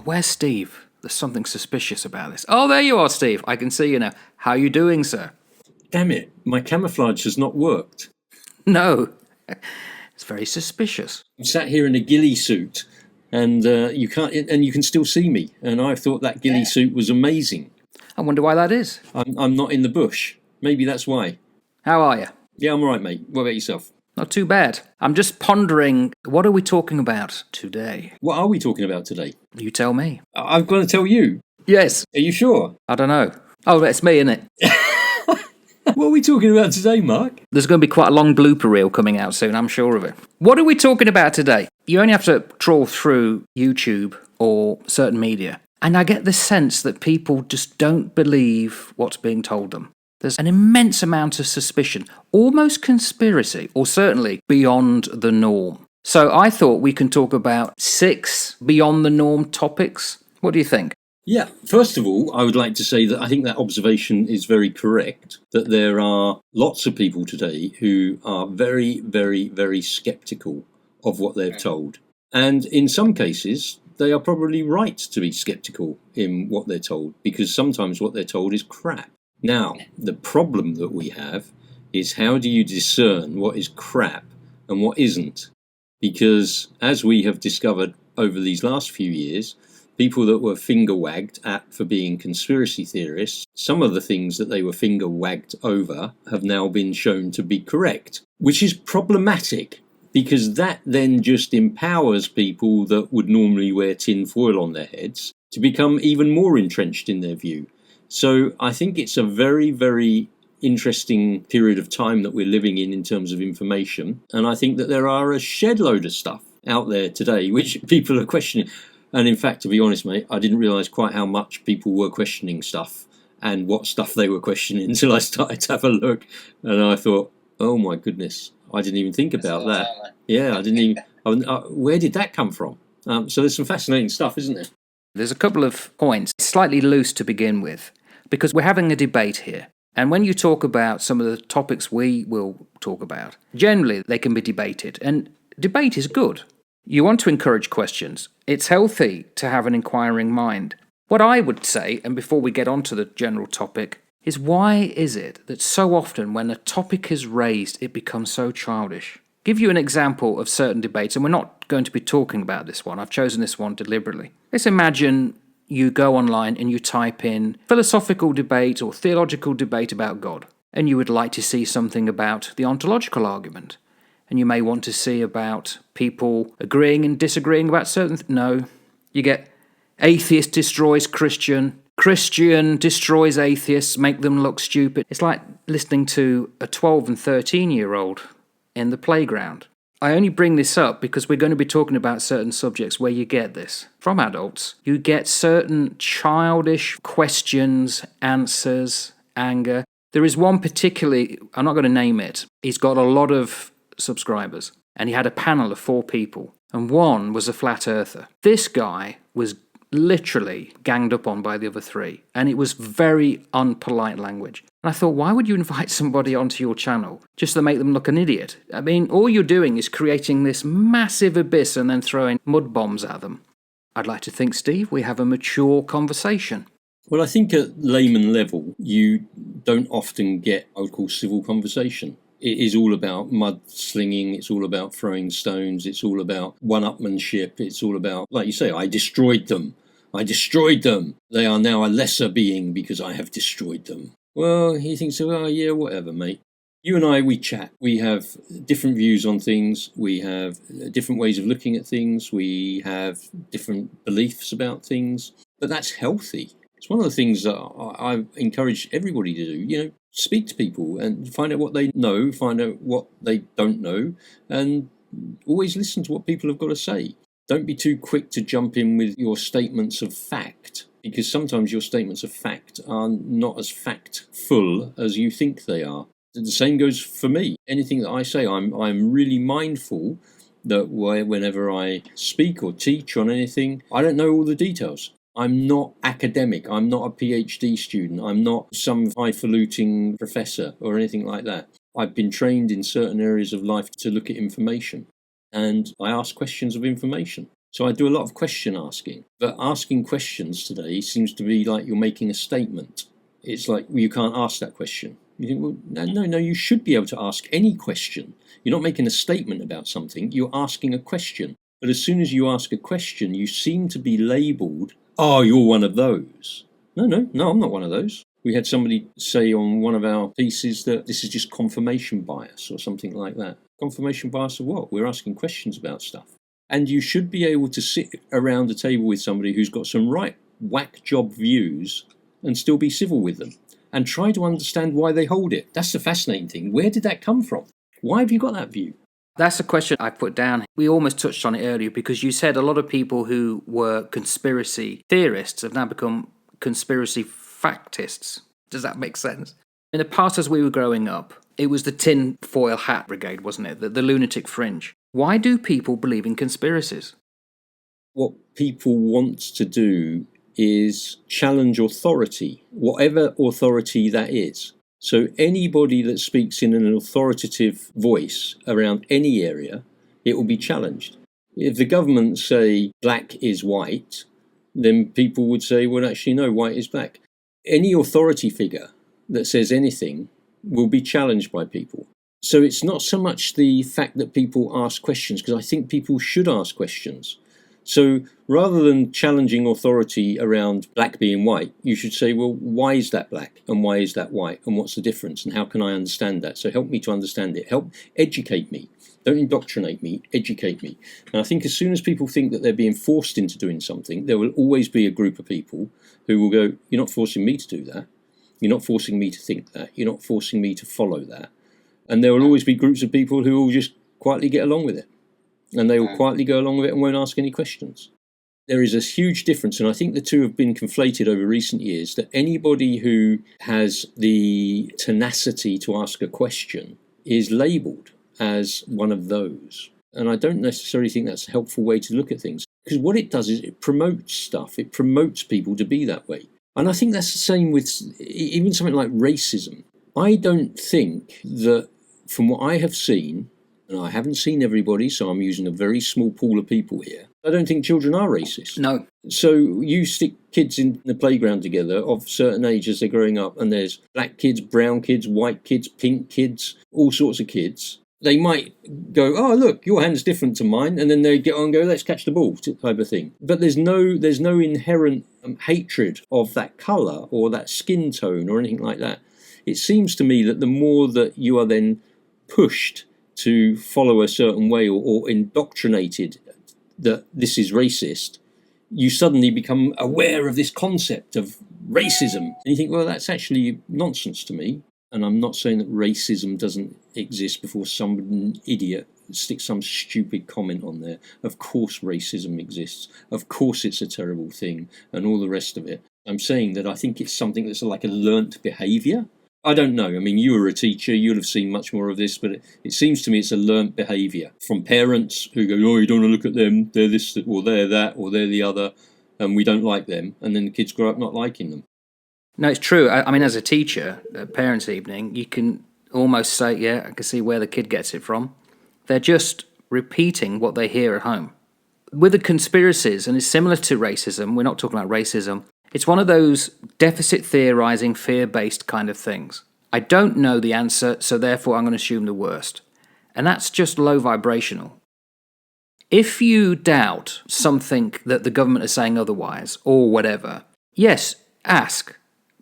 where's Steve? There's something suspicious about this. Oh, there you are, Steve. I can see you now. How are you doing, sir? Damn it, my camouflage has not worked. No. It's very suspicious. I'm sat here in a ghillie suit, and you can still see me. And I thought that ghillie suit was amazing. I wonder why that is. I'm not in the bush. Maybe that's why. How are you? Yeah, I'm all right, mate. What about yourself? Not too bad. I'm just pondering, what are we talking about today? What are we talking about today? You tell me. I've got to tell you. Yes. Are you sure? I don't know. Oh, it's me, isn't it? What are we talking about today, Mark? There's going to be quite a long blooper reel coming out soon, I'm sure of it. What are we talking about today? You only have to trawl through YouTube or certain media, and I get the sense that people just don't believe what's being told them. There's an immense amount of suspicion, almost conspiracy, or certainly beyond the norm. So I thought we can talk about 6 beyond the norm topics. What do you think? Yeah, first of all, I would like to say that I think that observation is very correct, that there are lots of people today who are very, very, very sceptical of what they're told. And in some cases, they are probably right to be sceptical in what they're told, because sometimes what they're told is crap. Now, the problem that we have is, how do you discern what is crap and what isn't? Because as we have discovered over these last few years, people that were finger-wagged at for being conspiracy theorists, some of the things that they were finger-wagged over have now been shown to be correct, which is problematic, because that then just empowers people that would normally wear tin foil on their heads to become even more entrenched in their view. So I think it's a very, very interesting period of time that we're living in terms of information, and I think that there are a shed load of stuff out there today which people are questioning. And in fact, to be honest, mate, I didn't realise quite how much people were questioning stuff and what stuff they were questioning until I started to have a look. And I thought, oh my goodness, I didn't even think about that. Yeah, I didn't even... where did that come from? So there's some fascinating stuff, isn't there? There's a couple of points, slightly loose to begin with, because we're having a debate here. And when you talk about some of the topics we will talk about, generally they can be debated. And debate is good. You want to encourage questions. It's healthy to have an inquiring mind. What I would say, and before we get on to the general topic, is why is it that so often when a topic is raised, it becomes so childish? Give you an example of certain debates, and we're not going to be talking about this one. I've chosen this one deliberately. Let's imagine you go online and you type in philosophical debate or theological debate about God, and you would like to see something about the ontological argument. And you may want to see about people agreeing and disagreeing about certain... No. You get atheist destroys Christian, Christian destroys atheists, make them look stupid. It's like listening to a 12 and 13-year-old in the playground. I only bring this up because we're going to be talking about certain subjects where you get this. From adults, you get certain childish questions, answers, anger. There is one particularly, I'm not going to name it, he's got a lot of subscribers, and he had a panel of 4 people, and one was a flat earther. This guy was literally ganged up on by the other 3, and it was very unpolite language. And I thought, why would you invite somebody onto your channel just to make them look an idiot? I mean, all you're doing is creating this massive abyss and then throwing mud bombs at them. I'd like to think, Steve, we have a mature conversation. Well, I think at layman level, you don't often get what I would call civil conversation. It is all about mudslinging, it's all about throwing stones, it's all about one-upmanship, it's all about, like you say, I destroyed them. They are now a lesser being because I have destroyed them. Well, he thinks, oh yeah, whatever, mate. You and I, we chat. We have different views on things. We have different ways of looking at things. We have different beliefs about things. But that's healthy. It's one of the things that I encourage everybody to do. Speak to people and find out what they know, find out what they don't know, and always listen to what people have got to say. Don't be too quick to jump in with your statements of fact, because sometimes your statements of fact are not as factful as you think they are. The same goes for me. Anything that I say, I'm really mindful that whenever I speak or teach on anything, I don't know all the details. I'm not academic. I'm not a PhD student. I'm not some highfalutin professor or anything like that. I've been trained in certain areas of life to look at information, and I ask questions of information. So I do a lot of question asking. But asking questions today seems to be like you're making a statement. It's like, well, you can't ask that question. You think, well, no, you should be able to ask any question. You're not making a statement about something, you're asking a question. But as soon as you ask a question, you seem to be labelled, oh, you're one of those. No, I'm not one of those. We had somebody say on one of our pieces that this is just confirmation bias or something like that. Confirmation bias of what? We're asking questions about stuff. And you should be able to sit around a table with somebody who's got some right whack job views and still be civil with them and try to understand why they hold it. That's the fascinating thing. Where did that come from? Why have you got that view? That's a question I put down. We almost touched on it earlier because you said a lot of people who were conspiracy theorists have now become conspiracy factists. Does that make sense? In the past, as we were growing up, it was the Tinfoil Hat Brigade, wasn't it? The lunatic fringe. Why do people believe in conspiracies? What people want to do is challenge authority, whatever authority that is. So anybody that speaks in an authoritative voice around any area, it will be challenged. If the government say black is white, then people would say, well, actually, no, white is black. Any authority figure that says anything will be challenged by people. So it's not so much the fact that people ask questions, because I think people should ask questions. So rather than challenging authority around black being white, you should say, well, why is that black and why is that white and what's the difference and how can I understand that? So help me to understand it. Help educate me. Don't indoctrinate me, educate me. And I think as soon as people think that they're being forced into doing something, there will always be a group of people who will go, you're not forcing me to do that. You're not forcing me to think that. You're not forcing me to follow that. And there will always be groups of people who will just quietly get along with it. And they will quietly go along with it and won't ask any questions. There is a huge difference, and I think the two have been conflated over recent years, that anybody who has the tenacity to ask a question is labelled as one of those. And I don't necessarily think that's a helpful way to look at things, because what it does is it promotes stuff. It promotes people to be that way. And I think that's the same with even something like racism. I don't think that, from what I have seen, and I haven't seen everybody, so I'm using a very small pool of people here, I don't think children are racist. No. So you stick kids in the playground together of certain age as they're growing up, and there's black kids, brown kids, white kids, pink kids, all sorts of kids. They might go, oh, look, your hand's different to mine, and then they get on and go, let's catch the ball, type of thing. But there's no inherent hatred of that colour or that skin tone or anything like that. It seems to me that the more that you are then pushed to follow a certain way or indoctrinated that this is racist, you suddenly become aware of this concept of racism. And you think, well, that's actually nonsense to me. And I'm not saying that racism doesn't exist before some idiot sticks some stupid comment on there. Of course racism exists. Of course it's a terrible thing and all the rest of it. I'm saying that I think it's something that's like a learnt behaviour. I don't know. I mean, you were a teacher, you'll have seen much more of this, but it seems to me it's a learnt behaviour from parents who go, oh, you don't want to look at them, they're this, or they're that, or they're the other, and we don't like them, and then the kids grow up not liking them. No, it's true. I mean, as a teacher, at parents' evening, you can almost say, yeah, I can see where the kid gets it from. They're just repeating what they hear at home. With the conspiracies, and it's similar to racism, we're not talking about racism, it's one of those deficit theorizing, fear-based kind of things. I don't know the answer, so therefore I'm going to assume the worst. And that's just low vibrational. If you doubt something that the government is saying otherwise, or whatever, yes, ask,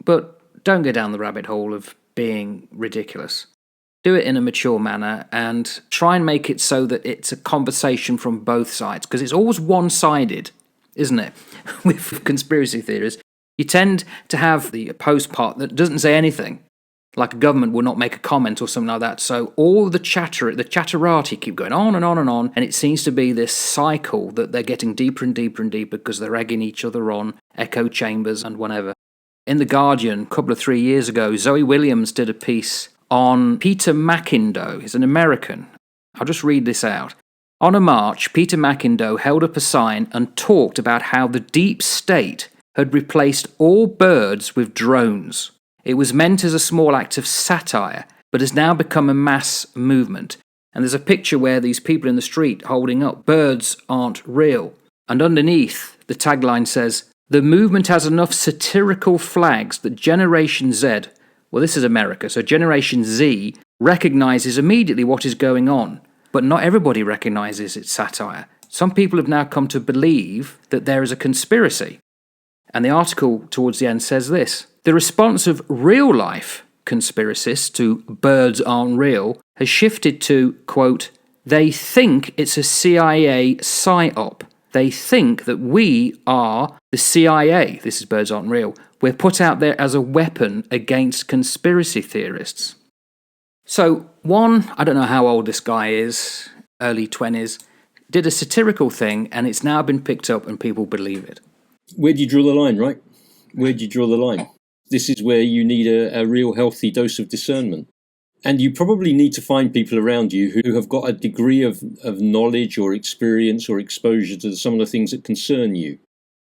but don't go down the rabbit hole of being ridiculous. Do it in a mature manner and try and make it so that it's a conversation from both sides, because it's always one-sided, isn't it? With conspiracy theories, you tend to have the opposed part that doesn't say anything, like a government will not make a comment or something like that. So all the chatterati keep going on and on and on, and it seems to be this cycle that they're getting deeper and deeper and deeper because they're egging each other on, echo chambers and whatever. In The Guardian, a couple of 3 years ago, Zoe Williams did a piece on Peter McIndoe. He's an American. I'll just read this out. On a march, Peter McIndoe held up a sign and talked about how the deep state had replaced all birds with drones. It was meant as a small act of satire, but has now become a mass movement. And there's a picture where these people in the street holding up birds aren't real. And underneath, the tagline says, "The movement has enough satirical flags that Generation Z," well, this is America, so Generation Z recognizes immediately what is going on, but not everybody recognizes its satire. Some people have now come to believe that there is a conspiracy. And the article towards the end says this: "The response of real-life conspiracists to birds aren't real has shifted to, quote, they think it's a CIA psyop. They think that we are the CIA, this is birds aren't real. We're put out there as a weapon against conspiracy theorists." So one, I don't know how old this guy is, early 20s, did a satirical thing and it's now been picked up and people believe it. Where do you draw the line, right? Where do you draw the line? This is where you need a real healthy dose of discernment. And you probably need to find people around you who have got a degree of knowledge or experience or exposure to some of the things that concern you.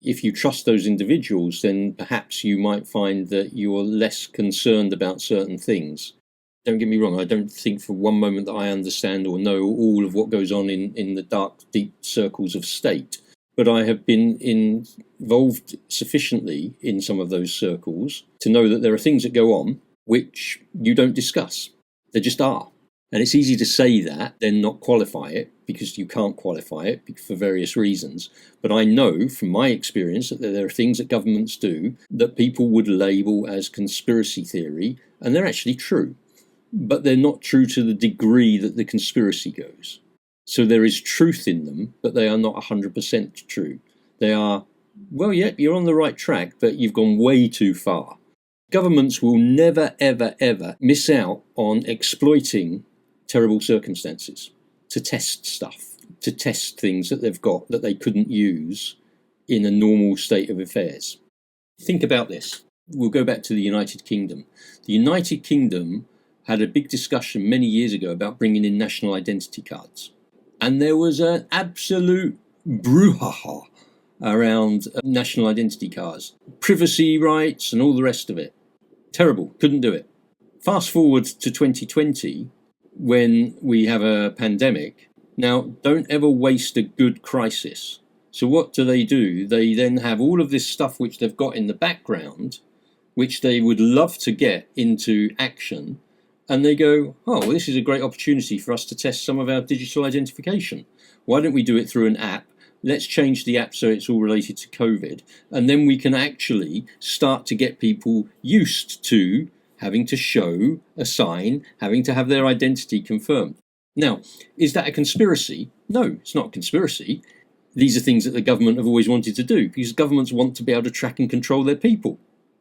If you trust those individuals, then perhaps you might find that you're less concerned about certain things. Don't get me wrong, I don't think for one moment that I understand or know all of what goes on in the dark, deep circles of state. But I have been involved sufficiently in some of those circles to know that there are things that go on which you don't discuss. They just are. And it's easy to say that, then not qualify it, because you can't qualify it for various reasons. But I know from my experience that there are things that governments do that people would label as conspiracy theory, and they're actually true. But they're not true to the degree that the conspiracy goes. So there is truth in them, but they are not 100% true. They are, well, yeah, you're on the right track, but you've gone way too far. Governments will never, ever, ever miss out on exploiting terrible circumstances to test stuff, to test things that they've got that they couldn't use in a normal state of affairs. Think about this. We'll go back to the United Kingdom. The United Kingdom had a big discussion many years ago about bringing in national identity cards. And there was an absolute brouhaha around national identity cards, privacy rights and all the rest of it. Terrible, couldn't do it. Fast forward to 2020, when we have a pandemic. Now, don't ever waste a good crisis. So what do? They then have all of this stuff which they've got in the background, which they would love to get into action, and they go, oh, well, this is a great opportunity for us to test some of our digital identification. Why don't we do it through an app? Let's change the app so it's all related to COVID. And then we can actually start to get people used to having to show a sign, having to have their identity confirmed. Now, is that a conspiracy? No, it's not a conspiracy. These are things that the government have always wanted to do, because governments want to be able to track and control their people.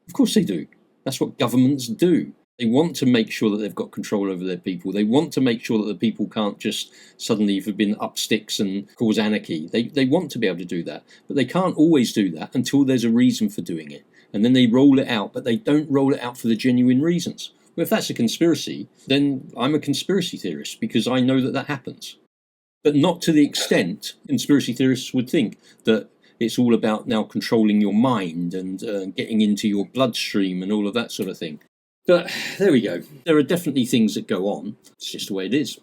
Of course they do. That's what governments do. They want to make sure that they've got control over their people. They want to make sure that the people can't just suddenly have been up sticks and cause anarchy. They want to be able to do that, but they can't always do that until there's a reason for doing it. And then they roll it out, but they don't roll it out for the genuine reasons. Well, if that's a conspiracy, then I'm a conspiracy theorist, because I know that that happens. But not to the extent conspiracy theorists would think, that it's all about now controlling your mind and getting into your bloodstream and all of that sort of thing. But there we go. There are definitely things that go on. It's just the way it is.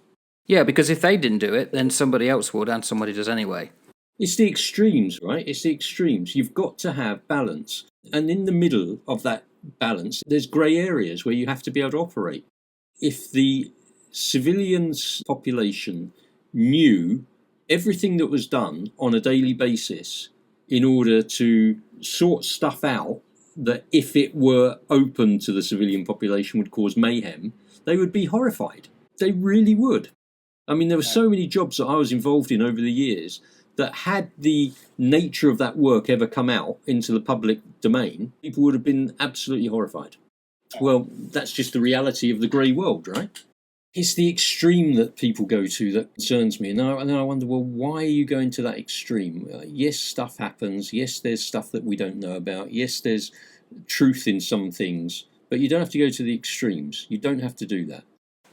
Yeah, because if they didn't do it, then somebody else would, and somebody does anyway. It's the extremes, right? It's the extremes. You've got to have balance. And in the middle of that balance, there's grey areas where you have to be able to operate. If the civilians population knew everything that was done on a daily basis in order to sort stuff out that, if it were open to the civilian population, would cause mayhem, they would be horrified. They really would. I mean, there were so many jobs that I was involved in over the years that, had the nature of that work ever come out into the public domain, people would have been absolutely horrified. Well, that's just the reality of the grey world, right? It's the extreme that people go to that concerns me. And then I wonder, well, why are you going to that extreme? Yes, stuff happens. Yes, there's stuff that we don't know about. Yes, there's truth in some things. But you don't have to go to the extremes. You don't have to do that.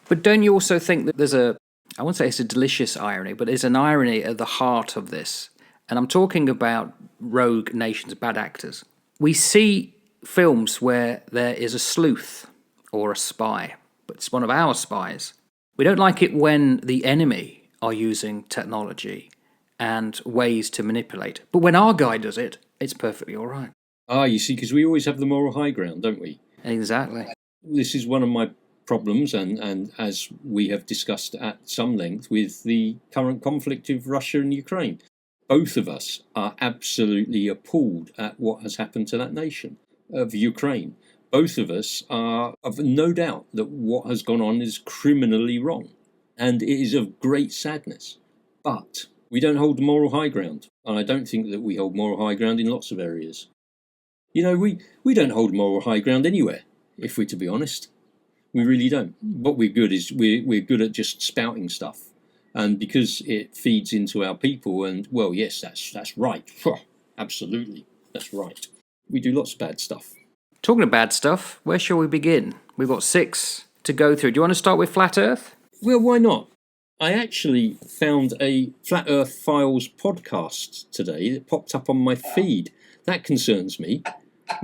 But don't you also think that there's I won't say it's a delicious irony, but there's an irony at the heart of this? And I'm talking about rogue nations, bad actors. We see films where there is a sleuth or a spy, but it's one of our spies. We don't like it when the enemy are using technology and ways to manipulate. But when our guy does it, it's perfectly all right. You see, because we always have the moral high ground, don't we? Exactly. This is one of my problems, and as we have discussed at some length with the current conflict of Russia and Ukraine. Both of us are absolutely appalled at what has happened to that nation of Ukraine. Both of us are of no doubt that what has gone on is criminally wrong, and it is of great sadness. But we don't hold the moral high ground, and I don't think that we hold moral high ground in lots of areas. You know, we don't hold moral high ground anywhere, if we're to be honest. We really don't. What we're good is we're good at just spouting stuff. And because it feeds into our people, and, well, yes, that's right. Absolutely, that's right. We do lots of bad stuff. Talking of bad stuff, where shall we begin? We've got 6 to go through. Do you want to start with Flat Earth? Well, why not? I actually found a Flat Earth Files podcast today that popped up on my feed. That concerns me.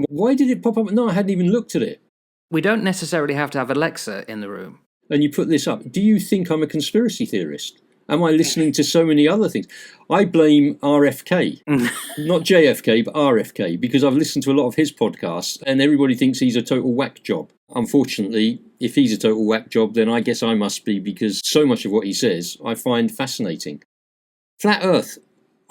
Why did it pop up? No, I hadn't even looked at it. We don't necessarily have to have Alexa in the room. And you put this up. Do you think I'm a conspiracy theorist? Am I listening to so many other things? I blame RFK, not JFK, but RFK, because I've listened to a lot of his podcasts and everybody thinks he's a total whack job. Unfortunately, if he's a total whack job, then I guess I must be, because so much of what he says I find fascinating. Flat Earth.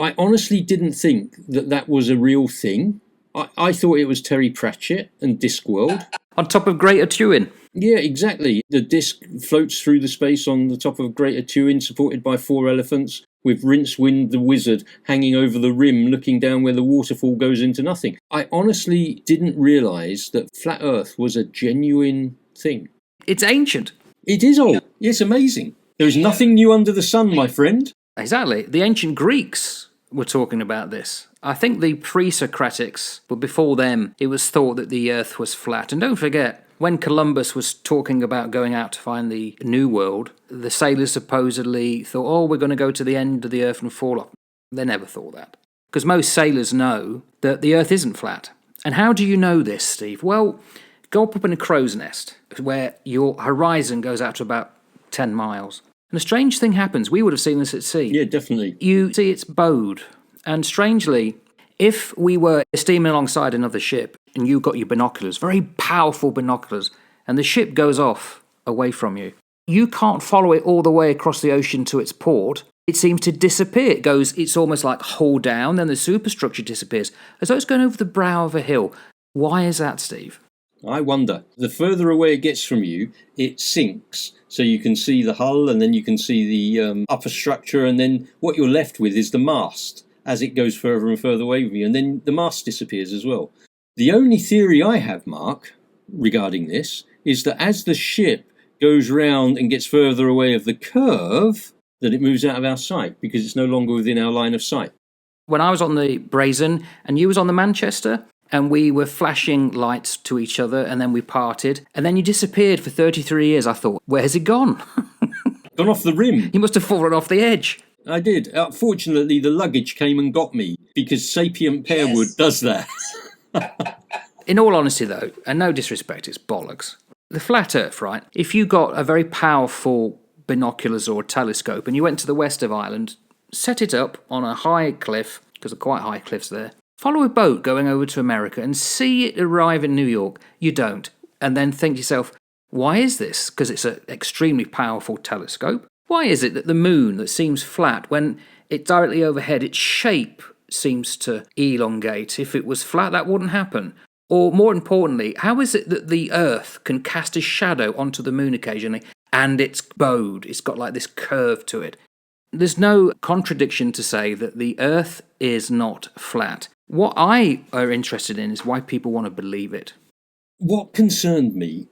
I honestly didn't think that was a real thing. I thought it was Terry Pratchett and Discworld. On top of Greater Turin. Yeah, exactly. The disc floats through the space on the top of Greater Turin, supported by 4 elephants, with Rincewind the wizard hanging over the rim, looking down where the waterfall goes into nothing. I honestly didn't realise that Flat Earth was a genuine thing. It's ancient. It is old. It's amazing. There is nothing new under the sun, my friend. Exactly. The ancient Greeks were talking about this. I think the pre-Socratics, but before them, it was thought that the Earth was flat. And don't forget, when Columbus was talking about going out to find the New World, the sailors supposedly thought, oh, we're going to go to the end of the Earth and fall off. They never thought that. Because most sailors know that the Earth isn't flat. And how do you know this, Steve? Well, go up in a crow's nest, where your horizon goes out to about 10 miles. And a strange thing happens. We would have seen this at sea. Yeah, definitely. You see it's bowed. And strangely, if we were steaming alongside another ship and you got your binoculars, very powerful binoculars, and the ship goes off away from you, you can't follow it all the way across the ocean to its port. It seems to disappear. It's almost like hull down, then the superstructure disappears, as though it's going over the brow of a hill. Why is that, Steve? I wonder. The further away it gets from you, it sinks. So you can see the hull, and then you can see the upper structure, and then what you're left with is the mast as it goes further and further away from you, and then the mast disappears as well. The only theory I have, Mark, regarding this, is that as the ship goes round and gets further away of the curve, that it moves out of our sight, because it's no longer within our line of sight. When I was on the Brazen, and you was on the Manchester, and we were flashing lights to each other, and then we parted, and then you disappeared for 33 years, I thought, where's it gone? Gone off the rim. You must have fallen off the edge. I did. Fortunately, the luggage came and got me, because sapient pearwood does that. In all honesty, though, and no disrespect, it's bollocks. The flat Earth, right? If you got a very powerful binoculars or a telescope and you went to the west of Ireland, set it up on a high cliff, because there are quite high cliffs there, follow a boat going over to America and see it arrive in New York, you don't. And then think to yourself, why is this? Because it's an extremely powerful telescope. Why is it that the moon that seems flat, when it's directly overhead, its shape seems to elongate? If it was flat, that wouldn't happen. Or more importantly, how is it that the Earth can cast a shadow onto the moon occasionally and it's bowed? It's got like this curve to it. There's no contradiction to say that the Earth is not flat. What I are interested in is why people want to believe it. What concerned me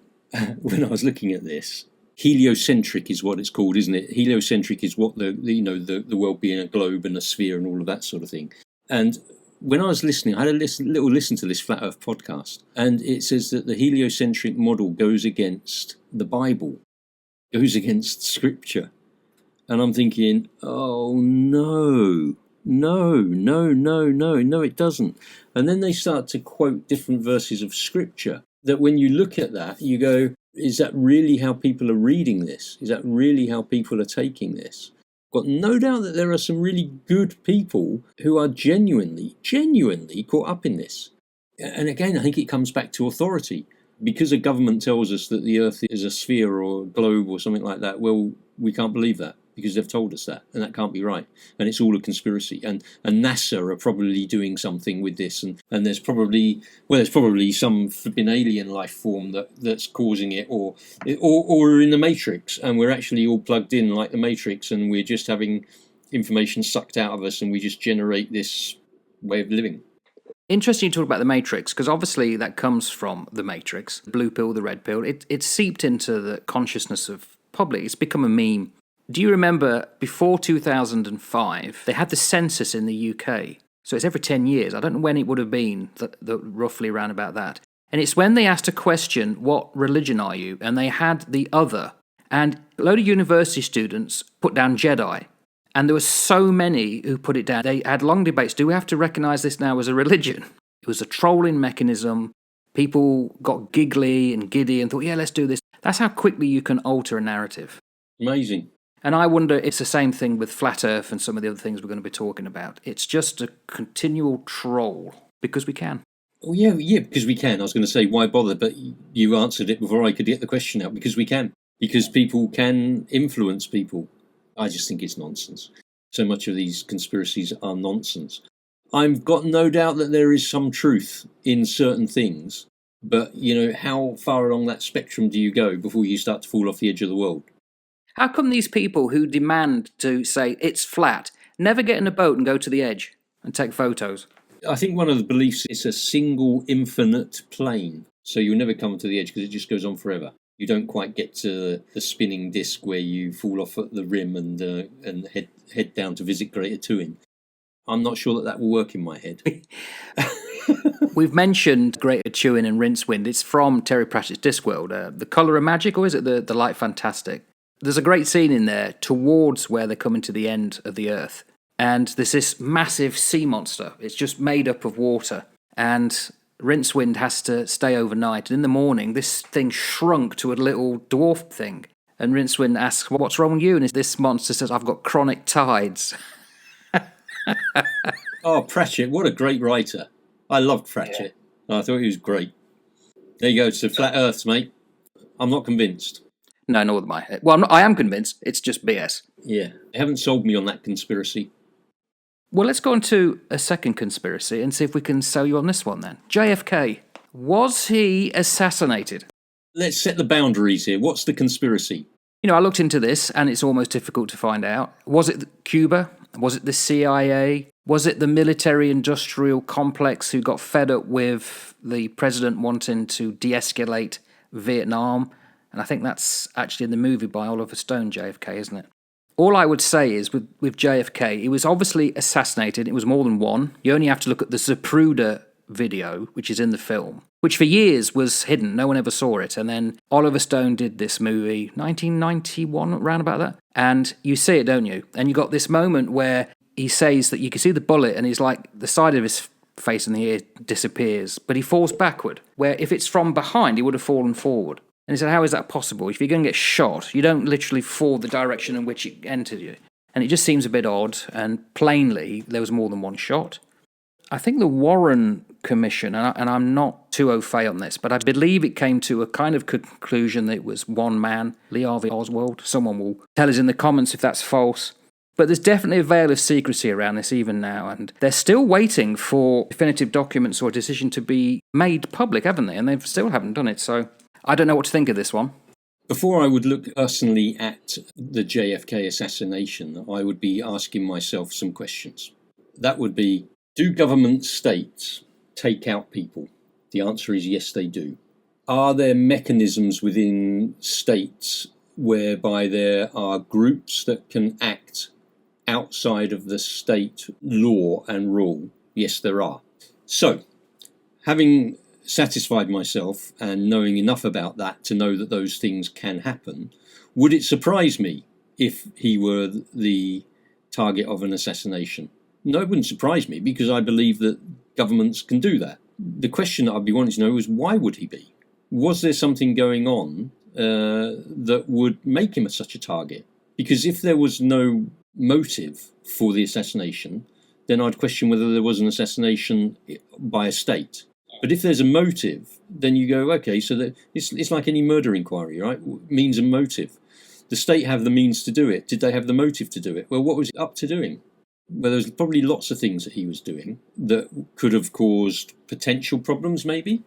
when I was looking at this, heliocentric is what it's called, isn't it? Heliocentric is what the world being a globe and a sphere and all of that sort of thing. And when I was listening, I had a little listen to this Flat Earth podcast, and it says that the heliocentric model goes against the Bible, goes against Scripture. And I'm thinking, oh no, it doesn't. And then they start to quote different verses of Scripture that when you look at that, you go, is that really how people are reading this? Is that really how people are taking this? Got no doubt that there are some really good people who are genuinely caught up in this. And again, I think it comes back to authority. Because a government tells us that the Earth is a sphere or a globe or something like that, well, we can't believe that because they've told us that, and that can't be right. And it's all a conspiracy. And NASA are probably doing something with this, and there's probably some flipping alien life form that's causing it, or we're in the Matrix and we're actually all plugged in like the Matrix, and we're just having information sucked out of us, and we just generate this way of living. Interesting you talk about the Matrix, because obviously that comes from the Matrix, the blue pill, the red pill. It's seeped into the consciousness of public. It's become a meme. Do you remember before 2005, they had the census in the UK? So it's every 10 years. I don't know when it would have been, roughly around about that. And it's when they asked a question, what religion are you? And they had the other. And a load of university students put down Jedi. And there were so many who put it down. They had long debates. Do we have to recognise this now as a religion? It was a trolling mechanism. People got giggly and giddy and thought, yeah, let's do this. That's how quickly you can alter a narrative. Amazing. And I wonder if it's the same thing with Flat Earth and some of the other things we're going to be talking about. It's just a continual troll because we can. Oh, yeah, because we can. I was going to say, why bother? But you answered it before I could get the question out. Because we can. Because people can influence people. I just think it's nonsense. So much of these conspiracies are nonsense. I've got no doubt that there is some truth in certain things. But, how far along that spectrum do you go before you start to fall off the edge of the world? How come these people who demand to say it's flat never get in a boat and go to the edge and take photos? I think one of the beliefs is a single infinite plane. So you'll never come to the edge because it just goes on forever. You don't quite get to the spinning disc where you fall off at the rim and head down to visit Greater Tuin. I'm not sure that will work in my head. We've mentioned Greater Tuin and Rincewind. It's from Terry Pratchett's Discworld. The Colour of Magic, or is it the Light Fantastic? There's a great scene in there towards where they're coming to the end of the Earth. And there's this massive sea monster. It's just made up of water. And Rincewind has to stay overnight. And in the morning, this thing shrunk to a little dwarf thing. And Rincewind asks, what's wrong with you? And this monster says, I've got chronic tides. Oh, Pratchett, what a great writer. I loved Pratchett. Yeah. I thought he was great. There you go, so flat earths, mate. I'm not convinced. No, nor am I. Well, I am convinced. It's just BS. Yeah, they haven't sold me on that conspiracy. Well, let's go on to a second conspiracy and see if we can sell you on this one then. JFK. Was he assassinated? Let's set the boundaries here. What's the conspiracy? I looked into this and it's almost difficult to find out. Was it Cuba? Was it the CIA? Was it the military-industrial complex who got fed up with the president wanting to de-escalate Vietnam? And I think that's actually in the movie by Oliver Stone, JFK, isn't it? All I would say is with JFK, he was obviously assassinated. It was more than one. You only have to look at the Zapruder video, which is in the film, which for years was hidden. No one ever saw it. And then Oliver Stone did this movie, 1991, around about that. And you see it, don't you? And you got this moment where he says that you can see the bullet and he's like, the side of his face and the ear disappears, but he falls backward, where if it's from behind, he would have fallen forward. And he said, how is that possible? If you're going to get shot, you don't literally fall the direction in which it entered you. And it just seems a bit odd, and plainly, there was more than one shot. I think the Warren Commission, and I'm not too au fait on this, but I believe it came to a kind of conclusion that it was one man, Lee Harvey Oswald. Someone will tell us in the comments if that's false. But there's definitely a veil of secrecy around this even now, and they're still waiting for definitive documents or a decision to be made public, haven't they? And they still haven't done it, so I don't know what to think of this one. Before I would look personally at the JFK assassination, I would be asking myself some questions. That would be, do government states take out people? The answer is yes, they do. Are there mechanisms within states whereby there are groups that can act outside of the state law and rule? Yes, there are. So, having satisfied myself and knowing enough about that to know that those things can happen, would it surprise me if he were the target of an assassination? No, it wouldn't surprise me because I believe that governments can do that. The question that I'd be wanting to know is, why would he be? Was there something going on that would make him such a target? Because if there was no motive for the assassination, then I'd question whether there was an assassination by a state. But if there's a motive, then you go, okay, so that it's like any murder inquiry, right? Means and motive. The state have the means to do it. Did they have the motive to do it? Well, what was he up to doing? Well, there's probably lots of things that he was doing that could have caused potential problems, maybe.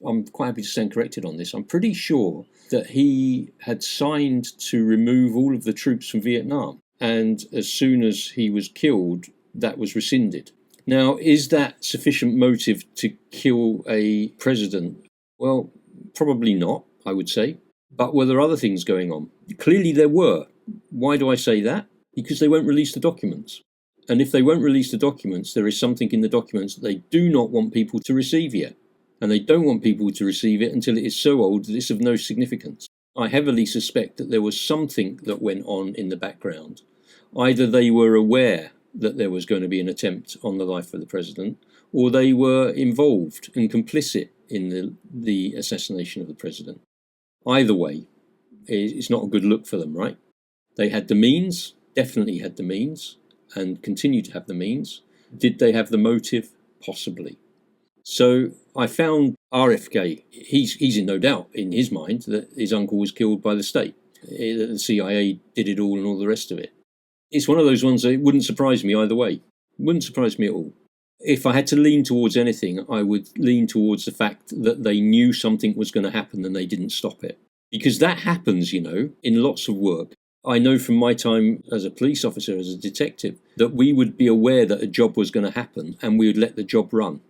I'm quite happy to stand corrected on this. I'm pretty sure that he had signed to remove all of the troops from Vietnam. And as soon as he was killed, that was rescinded. Now, is that sufficient motive to kill a president? Well, probably not, I would say. But were there other things going on? Clearly there were. Why do I say that? Because they won't release the documents. And if they won't release the documents, there is something in the documents that they do not want people to receive yet. And they don't want people to receive it until it is so old that it's of no significance. I heavily suspect that there was something that went on in the background. Either they were aware that there was going to be an attempt on the life of the president, or they were involved and complicit in the assassination of the president. Either way, it's not a good look for them, right? They had the means, definitely had the means, and continue to have the means. Did they have the motive? Possibly. So I found RFK, he's in no doubt in his mind that his uncle was killed by the state. The CIA did it all and all the rest of it. It's one of those ones that wouldn't surprise me either way. It wouldn't surprise me at all. If I had to lean towards anything, I would lean towards the fact that they knew something was going to happen and they didn't stop it. Because that happens, in lots of work. I know from my time as a police officer, as a detective, that we would be aware that a job was going to happen and we would let the job run.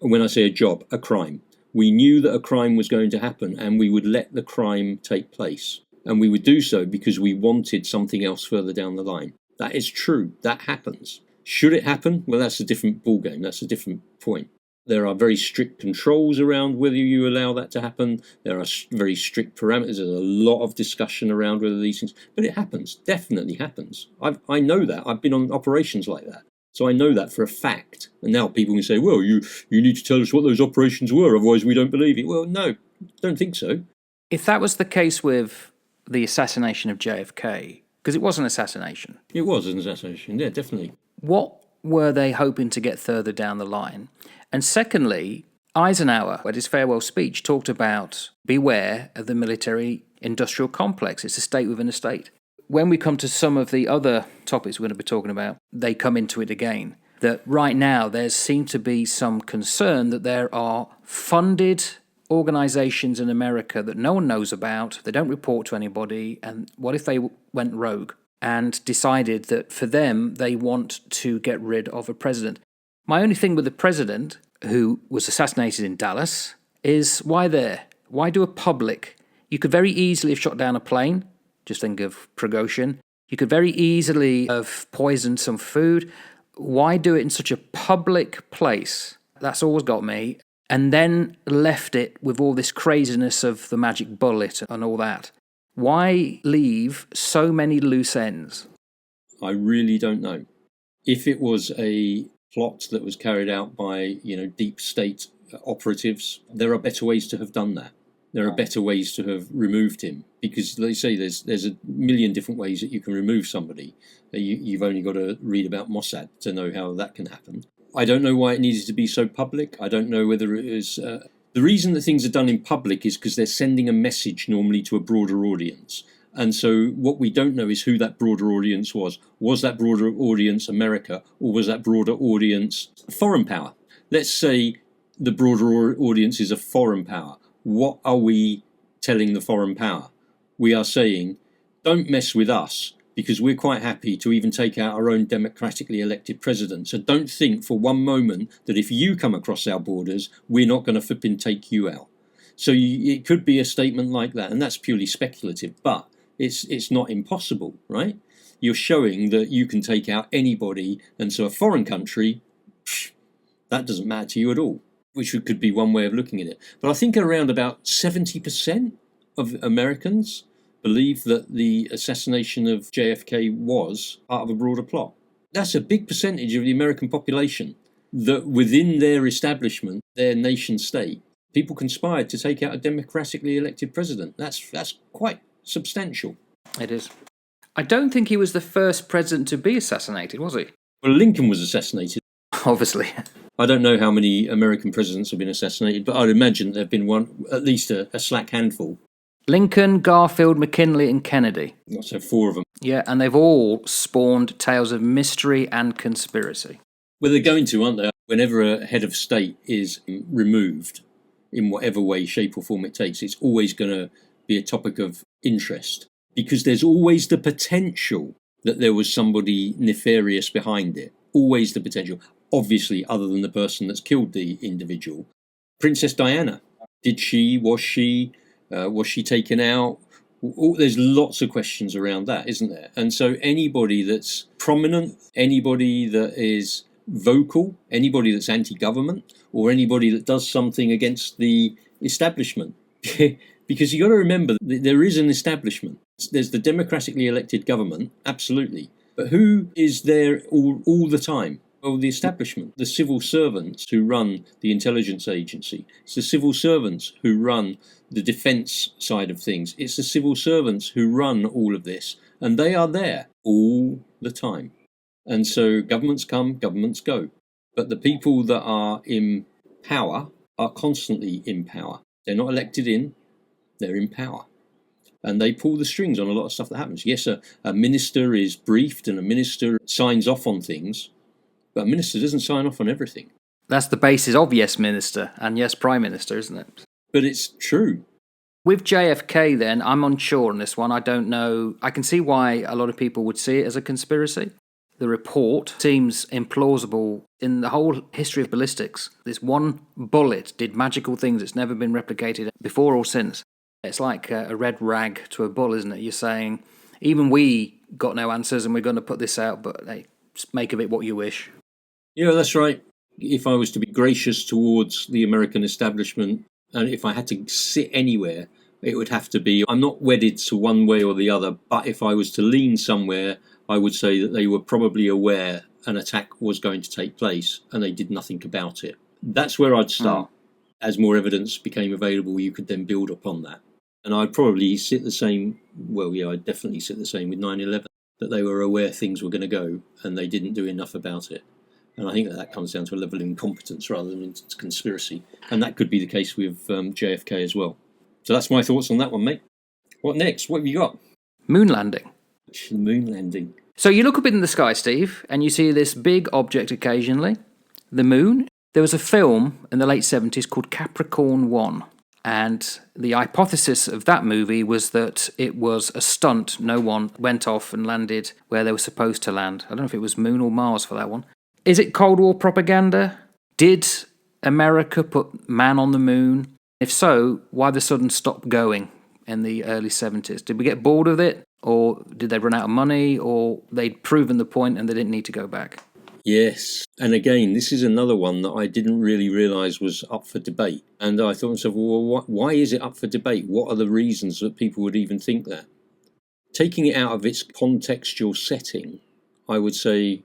And when I say a job, a crime. We knew that a crime was going to happen and we would let the crime take place. And we would do so because we wanted something else further down the line. That is true. That happens. Should it happen? Well, that's a different ballgame. That's a different point. There are very strict controls around whether you allow that to happen. There are very strict parameters. There's a lot of discussion around whether these things... But it happens. Definitely happens. I know that. I've been on operations like that. So I know that for a fact. And now people can say, well, you need to tell us what those operations were, otherwise we don't believe it. Well, no, don't think so. If that was the case with the assassination of JFK, because it was an assassination. It was an assassination, yeah, definitely. What were they hoping to get further down the line? And secondly, Eisenhower, at his farewell speech, talked about beware of the military-industrial complex. It's a state within a state. When we come to some of the other topics we're going to be talking about, they come into it again. That right now there seems to be some concern that there are funded organizations in America that no one knows about, they don't report to anybody, and what if they went rogue and decided that for them they want to get rid of a president? My only thing with the president, who was assassinated in Dallas, is why there? Why do a public? You could very easily have shot down a plane, just think of Prigozhin. You could very easily have poisoned some food. Why do it in such a public place? That's always got me. And then left it with all this craziness of the magic bullet and all that. Why leave so many loose ends? I really don't know. If it was a plot that was carried out by, deep state operatives, there are better ways to have done that. There are better ways to have removed him, because they say there's a million different ways that you can remove somebody. You've only got to read about Mossad to know how that can happen. I don't know why it needed to be so public. I don't know whether it was... the reason that things are done in public is because they're sending a message normally to a broader audience. And so what we don't know is who that broader audience was. Was that broader audience America, or was that broader audience foreign power? Let's say the broader audience is a foreign power. What are we telling the foreign power? We are saying, don't mess with us, because we're quite happy to even take out our own democratically elected president. So don't think for one moment that if you come across our borders, we're not going to flipping take you out. So it could be a statement like that, and that's purely speculative, but it's not impossible, right? You're showing that you can take out anybody, and so a foreign country, that doesn't matter to you at all, which could be one way of looking at it. But I think around about 70% of Americans believe that the assassination of JFK was part of a broader plot. That's a big percentage of the American population that within their establishment, their nation state, people conspired to take out a democratically elected president. That's quite substantial. It is. I don't think he was the first president to be assassinated, was he? Well, Lincoln was assassinated. Obviously. I don't know how many American presidents have been assassinated, but I'd imagine there have been at least a slack handful. Lincoln, Garfield, McKinley and Kennedy. So 4 of them. Yeah, and they've all spawned tales of mystery and conspiracy. Well, they're going to, aren't they? Whenever a head of state is removed, in whatever way, shape or form it takes, it's always going to be a topic of interest. Because there's always the potential that there was somebody nefarious behind it. Always the potential. Obviously, other than the person that's killed the individual. Princess Diana, was she taken out? There's lots of questions around that, isn't there? And so anybody that's prominent, anybody that is vocal, anybody that's anti-government, or anybody that does something against the establishment. Because you've got to remember that there is an establishment. There's the democratically elected government, absolutely. But who is there all the time? Well, the establishment, the civil servants who run the intelligence agency. It's the civil servants who run the defence side of things. It's the civil servants who run all of this. And they are there all the time. And so governments come, governments go. But the people that are in power are constantly in power. They're not elected in, they're in power. And they pull the strings on a lot of stuff that happens. Yes, a minister is briefed and a minister signs off on things, but a minister doesn't sign off on everything. That's the basis of Yes Minister and Yes Prime Minister, isn't it? But it's true. With JFK then, I'm unsure on this one. I don't know. I can see why a lot of people would see it as a conspiracy. The report seems implausible in the whole history of ballistics. This one bullet did magical things. It's never been replicated before or since. It's like a red rag to a bull, isn't it? You're saying, even we got no answers and we're going to put this out, but hey, just make of it what you wish. Yeah, that's right. If I was to be gracious towards the American establishment, and if I had to sit anywhere, it would have to be, I'm not wedded to one way or the other, but if I was to lean somewhere, I would say that they were probably aware an attack was going to take place and they did nothing about it. That's where I'd start. As more evidence became available, you could then build upon that. And I'd probably sit the same, I'd definitely sit the same with 9/11, that they were aware things were going to go and they didn't do enough about it. And I think that comes down to a level of incompetence rather than conspiracy. And that could be the case with JFK as well. So that's my thoughts on that one, mate. What next? What have you got? Moon landing. Moon landing. So you look up in the sky, Steve, and you see this big object occasionally, the moon. There was a film in the late 70s called Capricorn 1. And the hypothesis of that movie was that it was a stunt. No one went off and landed where they were supposed to land. I don't know if it was Moon or Mars for that one. Is it Cold War propaganda? Did America put man on the moon? If so, why the sudden stop going in the early 70s? Did we get bored of it? Or did they run out of money? Or they'd proven the point and they didn't need to go back? Yes. And again, this is another one that I didn't really realise was up for debate. And I thought to myself, well, why is it up for debate? What are the reasons that people would even think that? Taking it out of its contextual setting, I would say,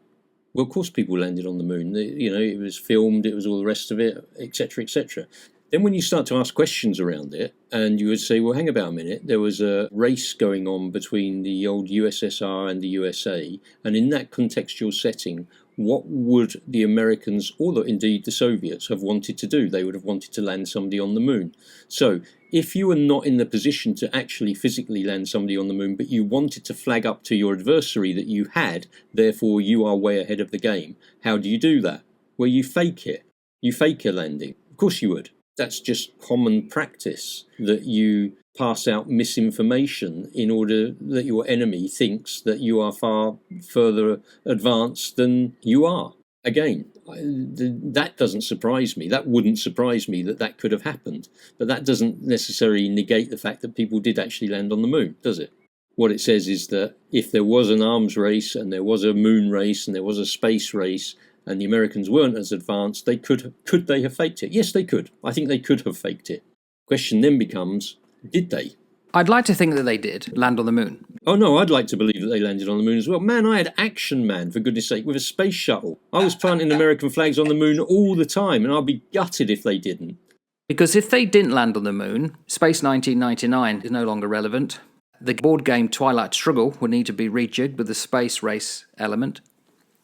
well, of course people landed on the moon. It was filmed, it was all the rest of it, etc., etc. Then when you start to ask questions around it, and you would say, well, hang about a minute, there was a race going on between the old USSR and the USA, and in that contextual setting, what would the Americans, or indeed the Soviets, have wanted to do? They would have wanted to land somebody on the moon. So if you were not in the position to actually physically land somebody on the moon, but you wanted to flag up to your adversary that you had, therefore you are way ahead of the game, how do you do that? Well, you fake it. You fake a landing. Of course you would. That's just common practice, that you pass out misinformation in order that your enemy thinks that you are far further advanced than you are. Again, that doesn't surprise me. That wouldn't surprise me that could have happened. But that doesn't necessarily negate the fact that people did actually land on the moon, does it? What it says is that if there was an arms race and there was a moon race and there was a space race, and the Americans weren't as advanced, could they have faked it? Yes, they could. I think they could have faked it. Question then becomes, did they? I'd like to think that they did land on the moon. Oh no, I'd like to believe that they landed on the moon as well. Man, I had Action Man, for goodness sake, with a space shuttle. I was planting American flags on the moon all the time, and I'd be gutted if they didn't. Because if they didn't land on the moon, Space 1999 is no longer relevant. The board game Twilight Struggle would need to be rejigged with the space race element.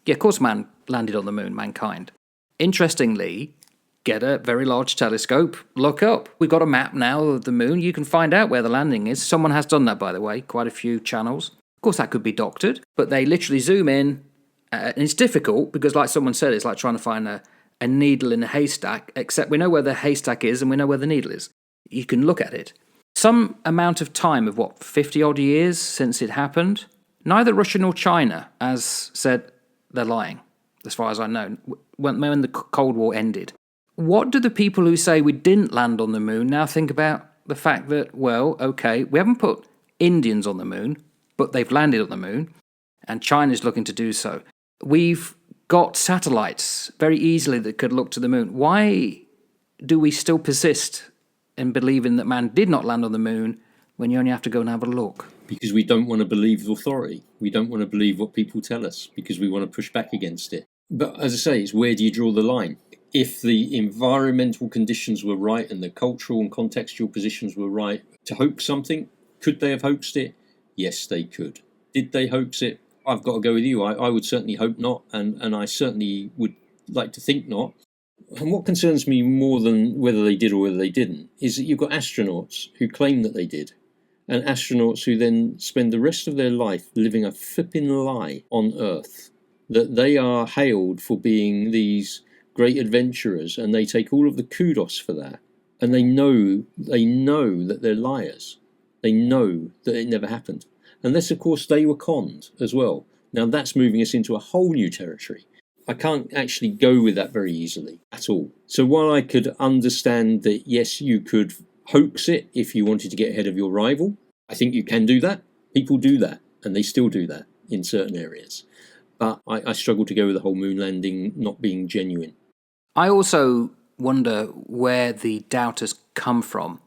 Yeah, of course man landed on the moon, mankind. Interestingly, get a very large telescope, look up. We've got a map now of the moon. You can find out where the landing is. Someone has done that, by the way, quite a few channels. Of course, that could be doctored, but they literally zoom in. And it's difficult because, like someone said, it's like trying to find a needle in a haystack, except we know where the haystack is and we know where the needle is. You can look at it. Some amount of time of, 50-odd years since it happened? Neither Russia nor China has said they're lying, as far as I know, when the Cold War ended. What do the people who say we didn't land on the moon now think about the fact that, well, okay, we haven't put Indians on the moon, but they've landed on the moon, and China's looking to do so. We've got satellites very easily that could look to the moon. Why do we still persist in believing that man did not land on the moon when you only have to go and have a look? Because we don't want to believe authority. We don't want to believe what people tell us because we want to push back against it. But as I say, it's where do you draw the line? If the environmental conditions were right and the cultural and contextual positions were right to hoax something, could they have hoaxed it? Yes, they could. Did they hoax it? I've got to go with you. I would certainly hope not, and I certainly would like to think not. And what concerns me more than whether they did or whether they didn't is that you've got astronauts who claim that they did, and astronauts who then spend the rest of their life living a flipping lie on Earth, that they are hailed for being these great adventurers, and they take all of the kudos for that, and they know that they're liars. They know that it never happened, unless of course they were conned as well. Now that's moving us into a whole new territory. I can't actually go with that very easily at all. So while I could understand that yes, you could hoax it if you wanted to get ahead of your rival, I think you can do that. People do that, and they still do that in certain areas. But I struggle to go with the whole moon landing not being genuine. I also wonder where the doubters come from.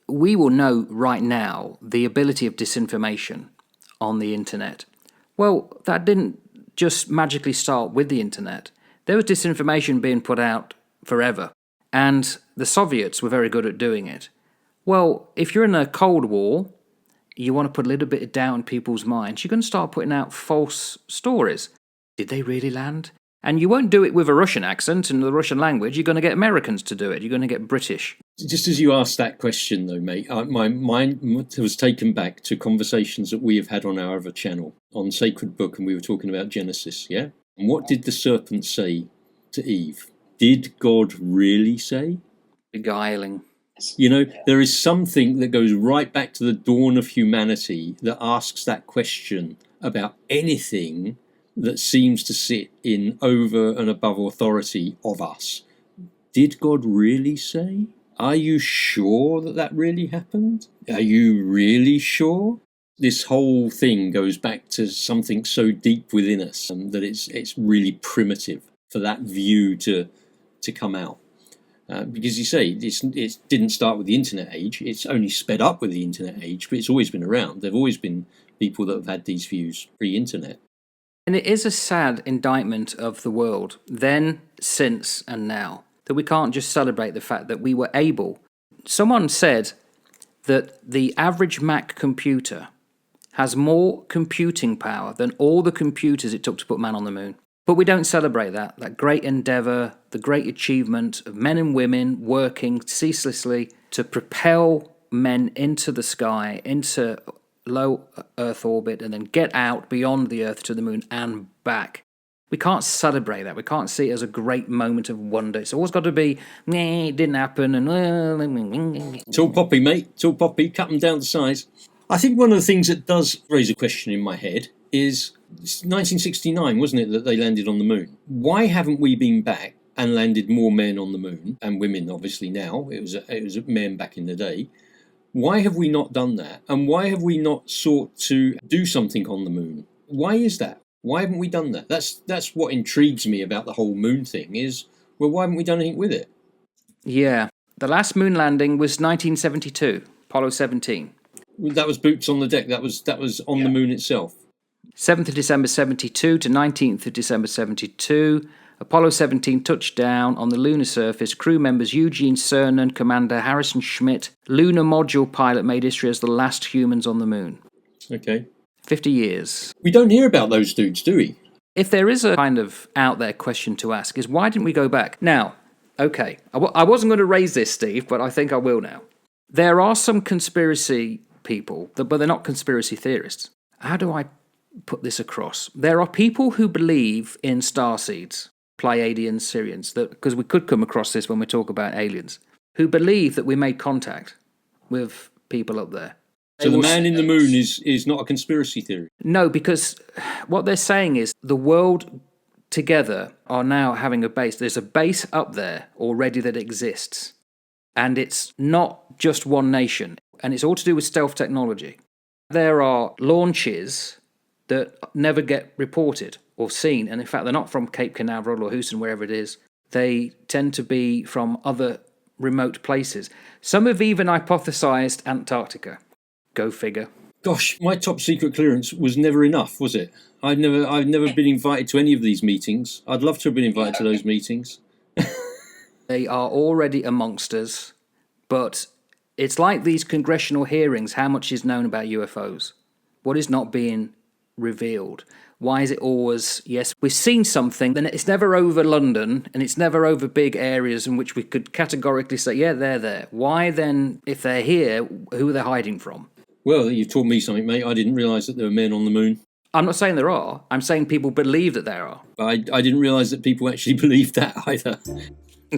We will know right now the ability of disinformation on the internet. Well, that didn't just magically start with the internet. There was disinformation being put out forever, and the Soviets were very good at doing it. Well, if you're in a Cold War, you want to put a little bit of doubt in people's minds, you're going to start putting out false stories. Did they really land? And you won't do it with a Russian accent and the Russian language. You're going to get Americans to do it. You're going to get British. Just as you asked that question, though, mate, my mind was taken back to conversations that we have had on our other channel on Sacred Book, and we were talking about Genesis, yeah? And what did the serpent say to Eve? Did God really say? Beguiling. You know, there is something that goes right back to the dawn of humanity that asks that question about anything that seems to sit in over and above authority of us. Did God really say? Are you sure that that really happened? Are you really sure? This whole thing goes back to something so deep within us that it's really primitive for that view to come out. Because you say, it didn't start with the internet age, it's only sped up with the internet age, but it's always been around. There have always been people that have had these views pre-internet. And it is a sad indictment of the world, then, since, and now, that we can't just celebrate the fact that we were able. Someone said that the average Mac computer has more computing power than all the computers it took to put man on the moon. But we don't celebrate that great endeavour, the great achievement of men and women working ceaselessly to propel men into the sky, into low Earth orbit, and then get out beyond the Earth to the moon and back. We can't celebrate that. We can't see it as a great moment of wonder. It's always got to be, it didn't happen. And Tall poppy, mate. Tall poppy. Cut them down to size. I think one of the things that does raise a question in my head is 1969, wasn't it, that they landed on the moon? Why haven't we been back and landed more men on the moon, and women obviously now? It was men back in the day. Why have we not done that? And why have we not sought to do something on the moon? Why is that? Why haven't we done that? That's what intrigues me about the whole moon thing is, well, why haven't we done anything with it? Yeah. The last moon landing was 1972, Apollo 17. That was boots on the deck. That was on the moon itself. 7th of December 72 to 19th of December 72. Apollo 17 touched down on the lunar surface. Crew members Eugene Cernan, Commander Harrison Schmitt, lunar module pilot, made history as the last humans on the moon. Okay. 50 years. We don't hear about those dudes, do we? If there is a kind of out there question to ask is why didn't we go back? Now, okay, I wasn't going to raise this, Steve, but I think I will now. There are some conspiracy people, but they're not conspiracy theorists. How do I put this across? There are people who believe in starseeds, Pleiadians, Syrians, because we could come across this when we talk about aliens, who believe that we made contact with people up there. So the man in the moon is not a conspiracy theory? No, because what they're saying is the world together are now having a base. There's a base up there already that exists. And it's not just one nation. And it's all to do with stealth technology. There are launches that never get reported or seen. And in fact, they're not from Cape Canaveral or Houston, wherever it is. They tend to be from other remote places. Some have even hypothesized Antarctica. Go figure. Gosh, my top secret clearance was never enough, was it? I've never been invited to any of these meetings. I'd love to have been invited to those meetings. They are already amongst us, but it's like these congressional hearings. How much is known about UFOs? What is not being revealed? Why is it always, yes, we've seen something, then it's never over London, and it's never over big areas in which we could categorically say, yeah, they're there. Why then, if they're here, who are they hiding from? Well, you've taught me something, mate. I didn't realise that there were men on the moon. I'm not saying there are. I'm saying people believe that there are. I didn't realise that people actually believed that either.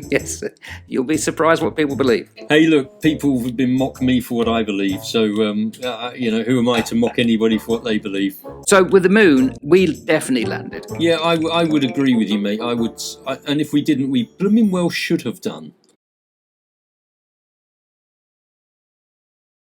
Yes, you'll be surprised what people believe. Hey, look, people have been mock me for what I believe, so, who am I to mock anybody for what they believe? So with the moon, we definitely landed. Yeah, I would agree with you, mate. And if we didn't, we blooming well should have done.